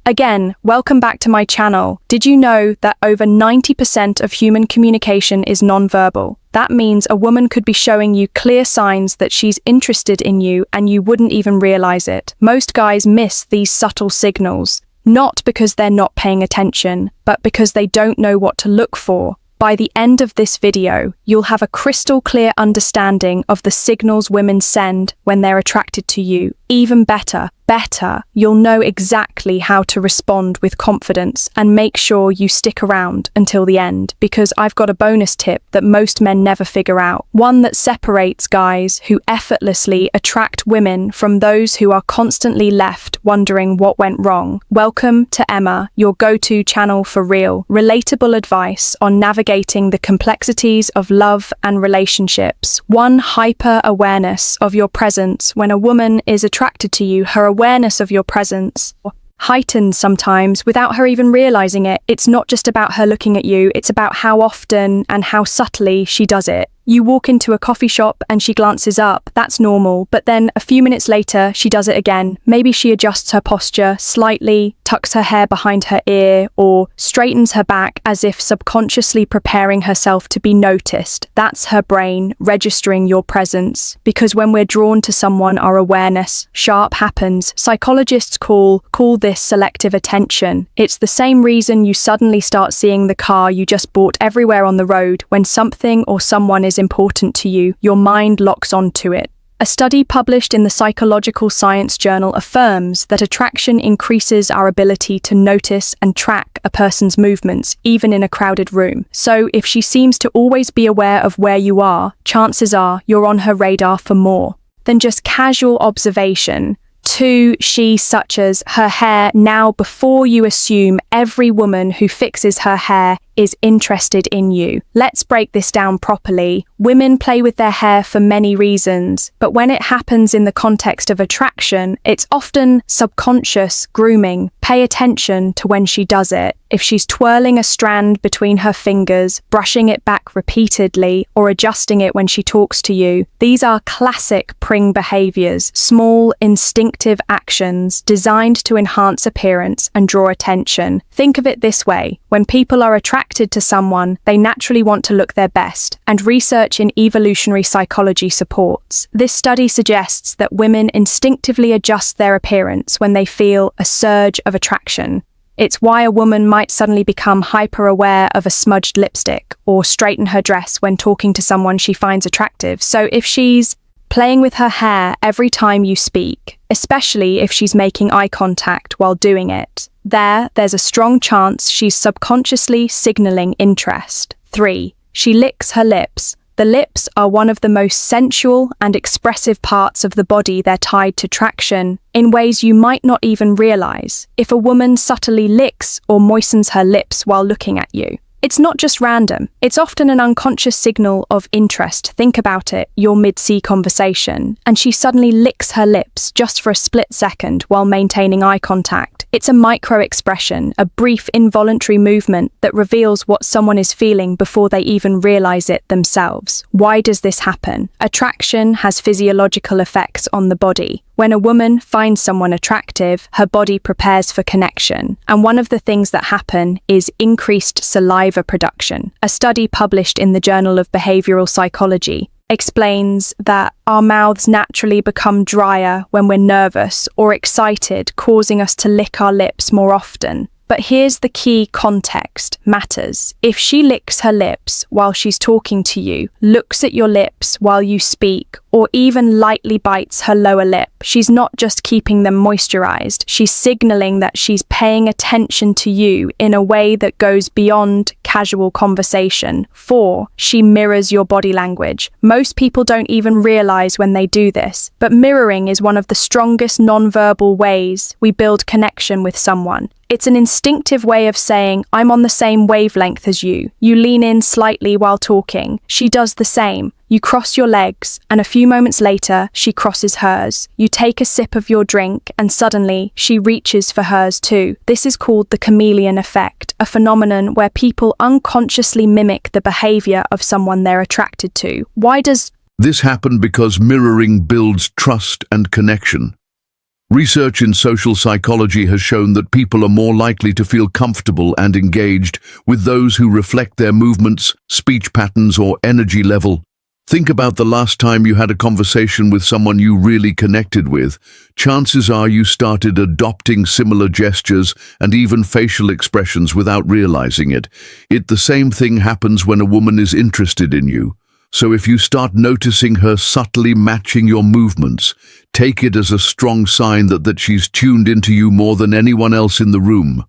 Again, welcome back to my channel. Did you know that over 90% of human communication is nonverbal? That means a woman could be showing you clear signs that she's interested in you and you wouldn't even realize it. Most guys miss these subtle signals, not because they're not paying attention, but because they don't know what to look for. By the end of this video, you'll have a crystal clear understanding of the signals women send when they're attracted to you. Even better, you'll know exactly how to respond with confidence, and make sure you stick around until the end, because I've got a bonus tip that most men never figure out. One that separates guys who effortlessly attract women from those who are constantly left wondering what went wrong. Welcome to Emma, your go-to channel for real, relatable advice on navigating the complexities of love and relationships. One, hyper-awareness of your presence. When a woman is attracted to you, her awareness of your presence heightens sometimes without her even realizing it. It's not just about her looking at you, it's about how often and how subtly she does it. You walk into a coffee shop and she glances up, that's normal, but then a few minutes later she does it again. Maybe she adjusts her posture slightly, tucks her hair behind her ear, or straightens her back as if subconsciously preparing herself to be noticed. That's her brain registering your presence, because when we're drawn to someone, our awareness sharp happens. Psychologists call this selective attention. It's the same reason you suddenly start seeing the car you just bought everywhere on the road. When something or someone is important to you, your mind locks onto it. A study published in the Psychological Science journal affirms that attraction increases our ability to notice and track a person's movements, even in a crowded room. So if she seems to always be aware of where you are, chances are you're on her radar for more than just casual observation. 2, such as her hair. Now, before you assume every woman who fixes her hair is interested in you, let's break this down properly. Women play with their hair for many reasons, but when it happens in the context of attraction, it's often subconscious grooming. Pay attention to when she does it. If she's twirling a strand between her fingers, brushing it back repeatedly, or adjusting it when she talks to you, these are classic pring behaviors, small, instinctive actions designed to enhance appearance and draw attention. Think of it this way: when people are attracted to someone, they naturally want to look their best, and research in evolutionary psychology supports. This study suggests that women instinctively adjust their appearance when they feel a surge of attraction. It's why a woman might suddenly become hyper-aware of a smudged lipstick, or straighten her dress when talking to someone she finds attractive. So if she's playing with her hair every time you speak, especially if she's making eye contact while doing it, there's a strong chance she's subconsciously signaling interest. 3, she licks her lips. The lips are one of the most sensual and expressive parts of the body. They're tied to attraction in ways you might not even realize. If a woman subtly licks or moistens her lips while looking at you, it's not just random. It's often an unconscious signal of interest. Think about it. You're mid-sea conversation, and she suddenly licks her lips just for a split second while maintaining eye contact. It's a micro-expression, a brief involuntary movement that reveals what someone is feeling before they even realize it themselves. Why does this happen? Attraction has physiological effects on the body. When a woman finds someone attractive, her body prepares for connection, and one of the things that happen is increased saliva production. A study published in the Journal of Behavioral Psychology explains that our mouths naturally become drier when we're nervous or excited, causing us to lick our lips more often. But here's the key: context matters. If she licks her lips while she's talking to you, looks at your lips while you speak, or even lightly bites her lower lip, she's not just keeping them moisturized, she's signaling that she's paying attention to you in a way that goes beyond casual conversation. 4, she mirrors your body language. Most people don't even realize when they do this, but mirroring is one of the strongest nonverbal ways we build connection with someone. It's an instinctive way of saying, I'm on the same wavelength as you. You lean in slightly while talking. She does the same. You cross your legs, and a few moments later, she crosses hers. You take a sip of your drink, and suddenly, she reaches for hers too. This is called the chameleon effect, a phenomenon where people unconsciously mimic the behavior of someone they're attracted to. Why does this happen? Because mirroring builds trust and connection. Research in social psychology has shown that people are more likely to feel comfortable and engaged with those who reflect their movements, speech patterns, or energy level. Think about the last time you had a conversation with someone you really connected with. Chances are you started adopting similar gestures and even facial expressions without realizing it. The same thing happens when a woman is interested in you. So if you start noticing her subtly matching your movements, take it as a strong sign that she's tuned into you more than anyone else in the room.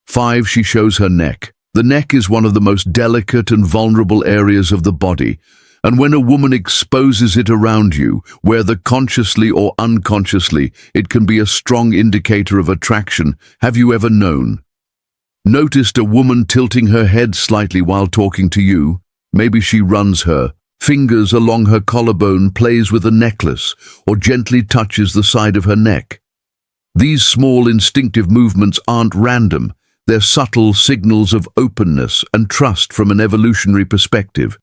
5. She shows her neck. The neck is one of the most delicate and vulnerable areas of the body. And when a woman exposes it around you, whether consciously or unconsciously, it can be a strong indicator of attraction. Have you ever noticed a woman tilting her head slightly while talking to you? Maybe she runs her fingers along her collarbone, plays with a necklace, or gently touches the side of her neck. These small instinctive movements aren't random. They're subtle signals of openness and trust from an evolutionary perspective.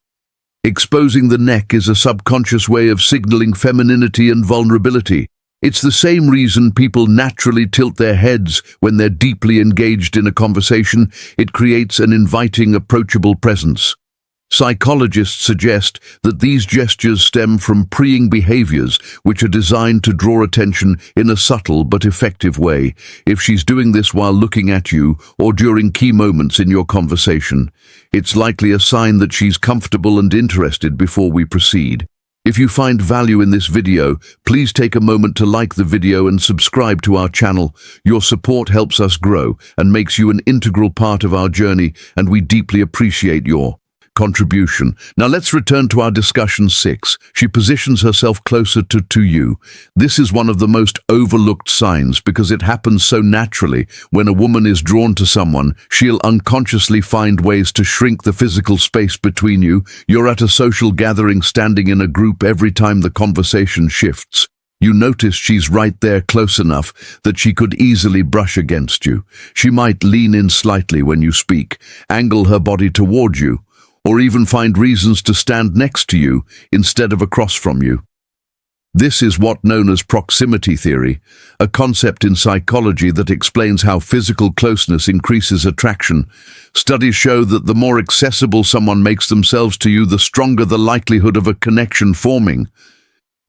Exposing the neck is a subconscious way of signaling femininity and vulnerability. It's the same reason people naturally tilt their heads when they're deeply engaged in a conversation. It creates an inviting, approachable presence. Psychologists suggest that these gestures stem from preying behaviors, which are designed to draw attention in a subtle but effective way. If she's doing this while looking at you or during key moments in your conversation, it's likely a sign that she's comfortable and interested. Before we proceed, if you find value in this video, please take a moment to like the video and subscribe to our channel. Your support helps us grow and makes you an integral part of our journey, and we deeply appreciate your contribution. Now let's return to our discussion. 6. She positions herself closer to you. This is one of the most overlooked signs because it happens so naturally. When a woman is drawn to someone, she'll unconsciously find ways to shrink the physical space between you. You're at a social gathering, standing in a group. Every time the conversation shifts, you notice she's right there, close enough that she could easily brush against you. She might lean in slightly when you speak, angle her body toward you, or even find reasons to stand next to you instead of across from you. This is what's known as proximity theory, a concept in psychology that explains how physical closeness increases attraction. Studies show that the more accessible someone makes themselves to you, the stronger the likelihood of a connection forming.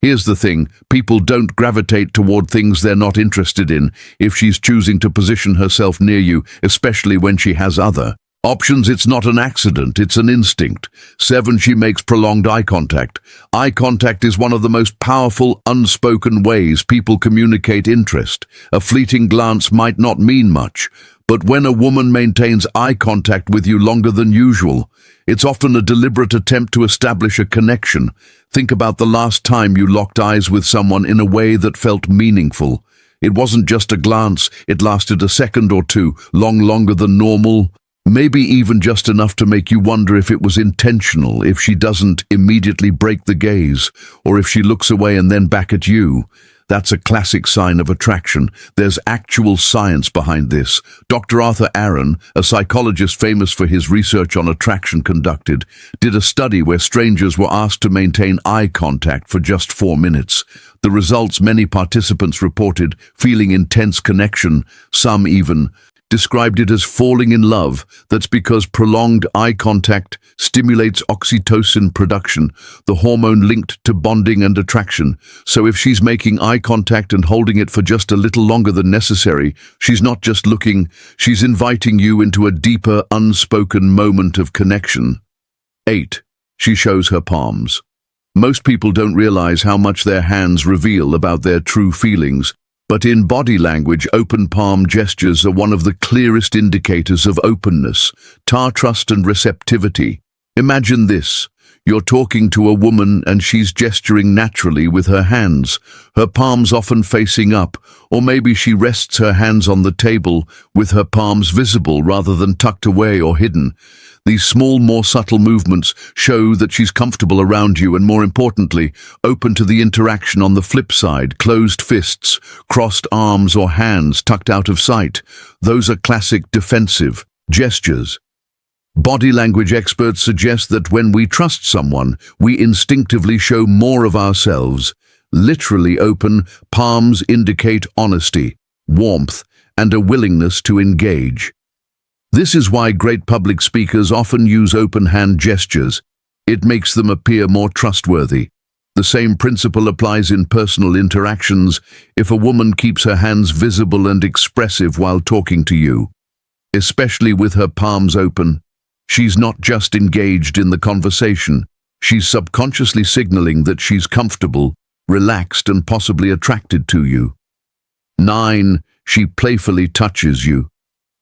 Here's the thing, people don't gravitate toward things they're not interested in if she's choosing to position herself near you, especially when she has other options. It's not an accident, it's an instinct. 7. She makes prolonged eye contact. Eye contact is one of the most powerful, unspoken ways people communicate interest. A fleeting glance might not mean much, but when a woman maintains eye contact with you longer than usual, it's often a deliberate attempt to establish a connection. Think about the last time you locked eyes with someone in a way that felt meaningful. It wasn't just a glance, it lasted a second or two, longer than normal. Maybe even just enough to make you wonder if it was intentional, if she doesn't immediately break the gaze, or if she looks away and then back at you. That's a classic sign of attraction. There's actual science behind this. Dr. Arthur Aaron, a psychologist famous for his research on attraction, did a study where strangers were asked to maintain eye contact for just 4 minutes. The results: many participants reported feeling intense connection, some even described it as falling in love. That's because prolonged eye contact stimulates oxytocin production, the hormone linked to bonding and attraction. So if she's making eye contact and holding it for just a little longer than necessary, she's not just looking, she's inviting you into a deeper, unspoken moment of connection. 8. She shows her palms. Most people don't realize how much their hands reveal about their true feelings. But in body language, open palm gestures are one of the clearest indicators of openness, trust and receptivity. Imagine this. You're talking to a woman and she's gesturing naturally with her hands, her palms often facing up, or maybe she rests her hands on the table with her palms visible rather than tucked away or hidden. These small, more subtle movements show that she's comfortable around you and, more importantly, open to the interaction. On the flip side, closed fists, crossed arms, or hands tucked out of sight, those are classic defensive gestures. Body language experts suggest that when we trust someone, we instinctively show more of ourselves. literally open, palms indicate honesty, warmth, and a willingness to engage. This is why great public speakers often use open hand gestures. It makes them appear more trustworthy. The same principle applies in personal interactions if a woman keeps her hands visible and expressive while talking to you. Especially with her palms open, she's not just engaged in the conversation, she's subconsciously signaling that she's comfortable, relaxed, and possibly attracted to you. 9. She playfully touches you.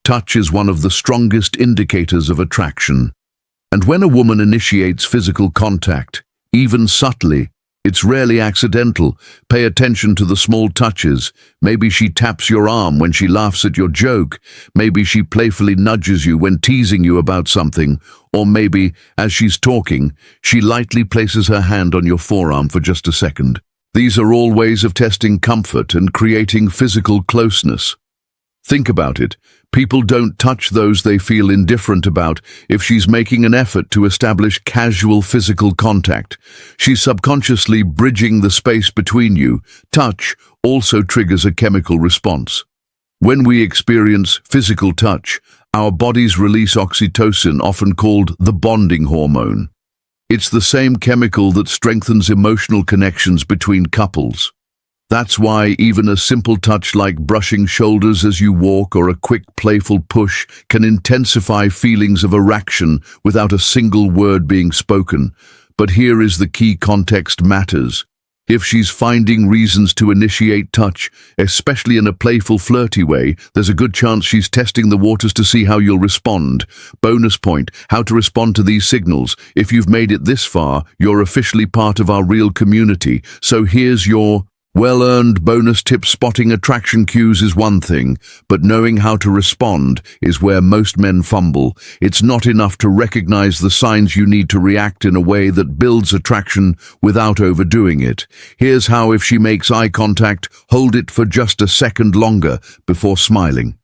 Touch is one of the strongest indicators of attraction. And when a woman initiates physical contact, even subtly, it's rarely accidental. Pay attention to the small touches. Maybe she taps your arm when she laughs at your joke. Maybe she playfully nudges you when teasing you about something. Or maybe, as she's talking, she lightly places her hand on your forearm for just a second. These are all ways of testing comfort and creating physical closeness. Think about it. People don't touch those they feel indifferent about. If she's making an effort to establish casual physical contact, she's subconsciously bridging the space between you. Touch also triggers a chemical response. When we experience physical touch, our bodies release oxytocin, often called the bonding hormone. It's the same chemical that strengthens emotional connections between couples. That's why even a simple touch like brushing shoulders as you walk or a quick playful push can intensify feelings of attraction without a single word being spoken. But here is the key: context matters. If she's finding reasons to initiate touch, especially in a playful, flirty way, there's a good chance she's testing the waters to see how you'll respond. Bonus point: how to respond to these signals. If you've made it this far, you're officially part of our real community. So here's your well-earned bonus tip. Spotting attraction cues is one thing, but knowing how to respond is where most men fumble. It's not enough to recognize the signs. You need to react in a way that builds attraction without overdoing it. Here's how: if she makes eye contact, hold it for just a second longer before smiling.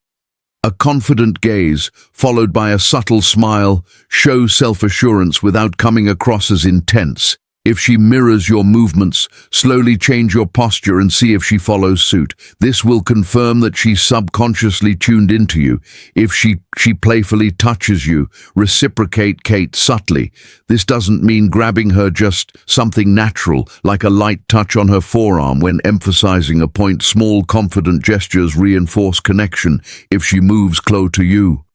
A confident gaze, followed by a subtle smile, shows self-assurance without coming across as intense. If she mirrors your movements, slowly change your posture and see if she follows suit. This will confirm that she's subconsciously tuned into you. If she playfully touches you, reciprocate subtly. This doesn't mean grabbing her, just something natural, like a light touch on her forearm when emphasizing a point. Small, confident gestures reinforce connection. If she moves close to you,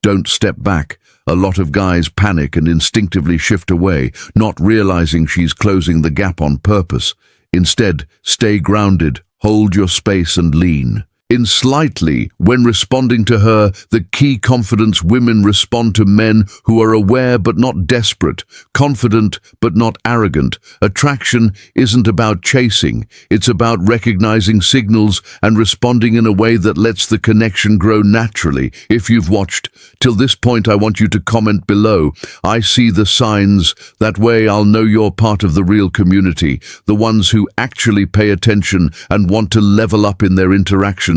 don't step back. A lot of guys panic and instinctively shift away, not realizing she's closing the gap on purpose. Instead, stay grounded, hold your space and lean in slightly. When responding to her, the key: confidence. Women respond to men who are aware but not desperate, confident but not arrogant. Attraction isn't about chasing, it's about recognizing signals and responding in a way that lets the connection grow naturally. If you've watched till this point, I want you to comment below: I see the signs. That way I'll know you're part of the real community, the ones who actually pay attention and want to level up in their interactions.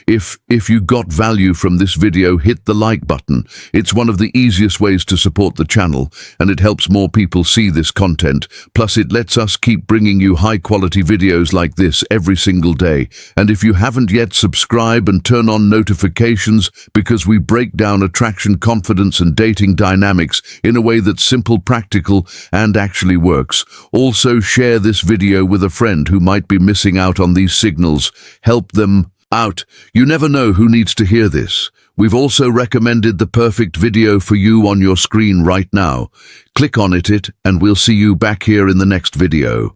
If you got value from this video, hit the like button. It's one of the easiest ways to support the channel, and it helps more people see this content. Plus, it lets us keep bringing you high-quality videos like this every single day. And if you haven't yet, subscribe and turn on notifications, because we break down attraction, confidence, and dating dynamics in a way that's simple, practical, and actually works. Also, share this video with a friend who might be missing out on these signals. Help them out. You never know who needs to hear this. We've also recommended the perfect video for you on your screen right now. Click on it and we'll see you back here in the next video.